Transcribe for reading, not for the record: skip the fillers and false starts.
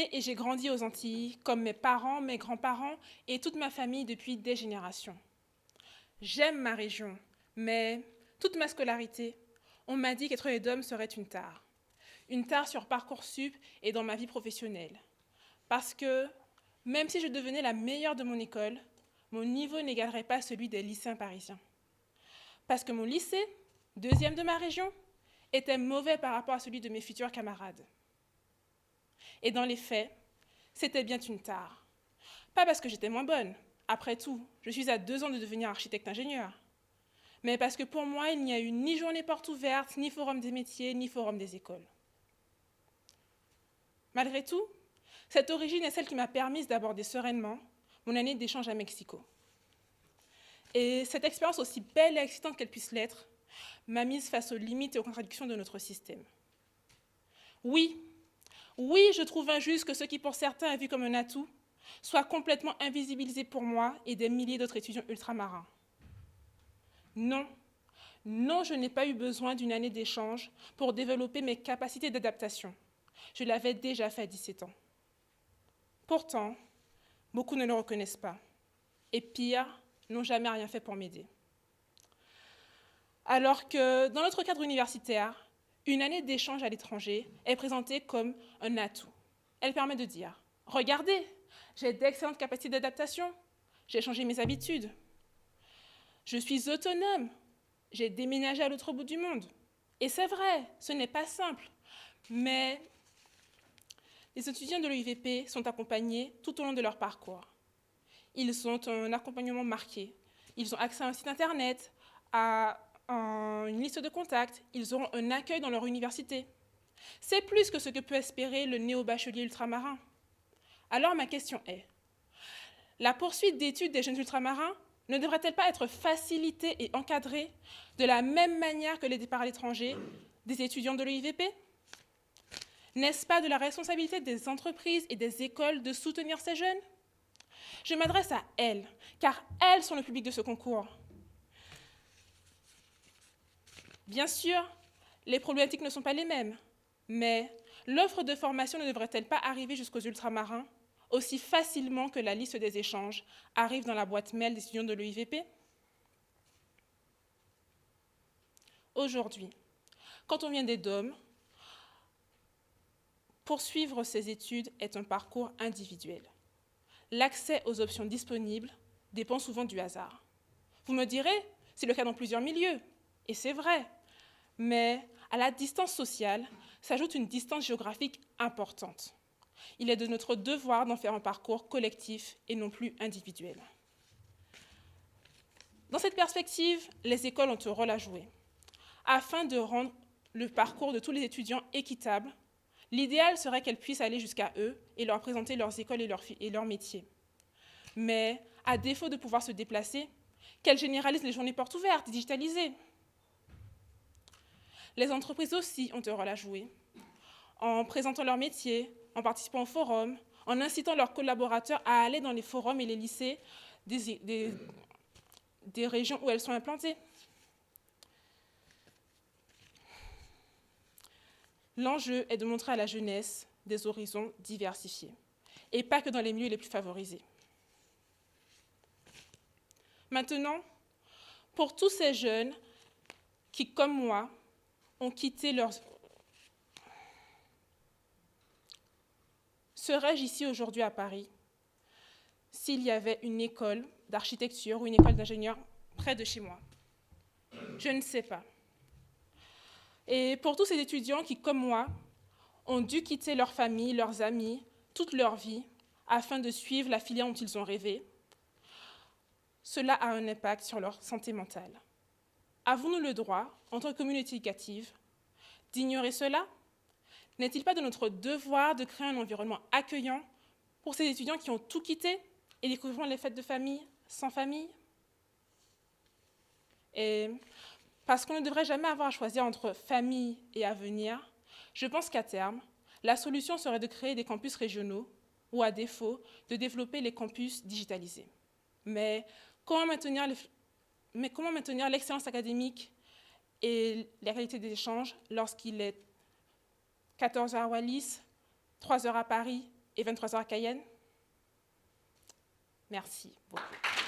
né et j'ai grandi aux Antilles, comme mes parents, mes grands-parents et toute ma famille depuis des générations. J'aime ma région, mais toute ma scolarité, on m'a dit qu'être les DOM serait une tare. Une tare sur Parcoursup et dans ma vie professionnelle. Parce que, même si je devenais la meilleure de mon école, mon niveau n'égalerait pas celui des lycéens parisiens. Parce que mon lycée, deuxième de ma région, était mauvais par rapport à celui de mes futurs camarades. Et dans les faits, c'était bien une tare. Pas parce que j'étais moins bonne, après tout, je suis à 2 ans de devenir architecte-ingénieur, mais parce que pour moi, il n'y a eu ni journée porte ouverte, ni forum des métiers, ni forum des écoles. Malgré tout, cette origine est celle qui m'a permise d'aborder sereinement mon année d'échange à Mexico. Et cette expérience, aussi belle et excitante qu'elle puisse l'être, m'a mise face aux limites et aux contradictions de notre système. Oui, je trouve injuste que ce qui pour certains est vu comme un atout soit complètement invisibilisé pour moi et des milliers d'autres étudiants ultramarins. Non, je n'ai pas eu besoin d'une année d'échange pour développer mes capacités d'adaptation. Je l'avais déjà fait à 17 ans. Pourtant, beaucoup ne le reconnaissent pas. Et pire, n'ont jamais rien fait pour m'aider. Alors que dans notre cadre universitaire, une année d'échange à l'étranger est présentée comme un atout. Elle permet de dire « Regardez, j'ai d'excellentes capacités d'adaptation, j'ai changé mes habitudes. Je suis autonome, j'ai déménagé à l'autre bout du monde. Et c'est vrai, ce n'est pas simple, mais les étudiants de l'UIVP sont accompagnés tout au long de leur parcours. Ils ont un accompagnement marqué. Ils ont accès à un site internet, à une liste de contacts. Ils auront un accueil dans leur université. C'est plus que ce que peut espérer le néo-bachelier ultramarin. Alors ma question est, la poursuite d'études des jeunes ultramarins ne devrait-elle pas être facilitée et encadrée de la même manière que les départs à l'étranger des étudiants de l'UIVP ? N'est-ce pas de la responsabilité des entreprises et des écoles de soutenir ces jeunes ? Je m'adresse à elles, car elles sont le public de ce concours. Bien sûr, les problématiques ne sont pas les mêmes, mais l'offre de formation ne devrait-elle pas arriver jusqu'aux ultramarins aussi facilement que la liste des échanges arrive dans la boîte mail des étudiants de l'UIVP ? Aujourd'hui, quand on vient des DOM, poursuivre ses études est un parcours individuel. L'accès aux options disponibles dépend souvent du hasard. Vous me direz, c'est le cas dans plusieurs milieux, et c'est vrai, mais à la distance sociale s'ajoute une distance géographique importante. Il est de notre devoir d'en faire un parcours collectif et non plus individuel. Dans cette perspective, les écoles ont un rôle à jouer. Afin de rendre le parcours de tous les étudiants équitable, l'idéal serait qu'elles puissent aller jusqu'à eux et leur présenter leurs écoles et leurs métiers. Mais, à défaut de pouvoir se déplacer, qu'elles généralisent les journées portes ouvertes, digitalisées. Les entreprises aussi ont un rôle à jouer, en présentant leurs métiers, en participant au forum, en incitant leurs collaborateurs à aller dans les forums et les lycées des régions où elles sont implantées. L'enjeu est de montrer à la jeunesse des horizons diversifiés, et pas que dans les milieux les plus favorisés. Maintenant, pour tous ces jeunes qui, comme moi, ont quitté leurs... Serais-je ici aujourd'hui à Paris s'il y avait une école d'architecture ou une école d'ingénieur près de chez moi? Je ne sais pas. Et pour tous ces étudiants qui, comme moi, ont dû quitter leur famille, leurs amis, toute leur vie, afin de suivre la filière dont ils ont rêvé, cela a un impact sur leur santé mentale. Avons-nous le droit, en tant que communauté éducative, d'ignorer cela? N'est-il pas de notre devoir de créer un environnement accueillant pour ces étudiants qui ont tout quitté et découvrent les fêtes de famille sans famille? Et parce qu'on ne devrait jamais avoir à choisir entre famille et avenir, je pense qu'à terme, la solution serait de créer des campus régionaux ou, à défaut, de développer les campus digitalisés. Mais comment maintenir l'excellence académique et la qualité des échanges lorsqu'il est 14 heures à Wallis, 3 heures à Paris et 23h à Cayenne. Merci beaucoup.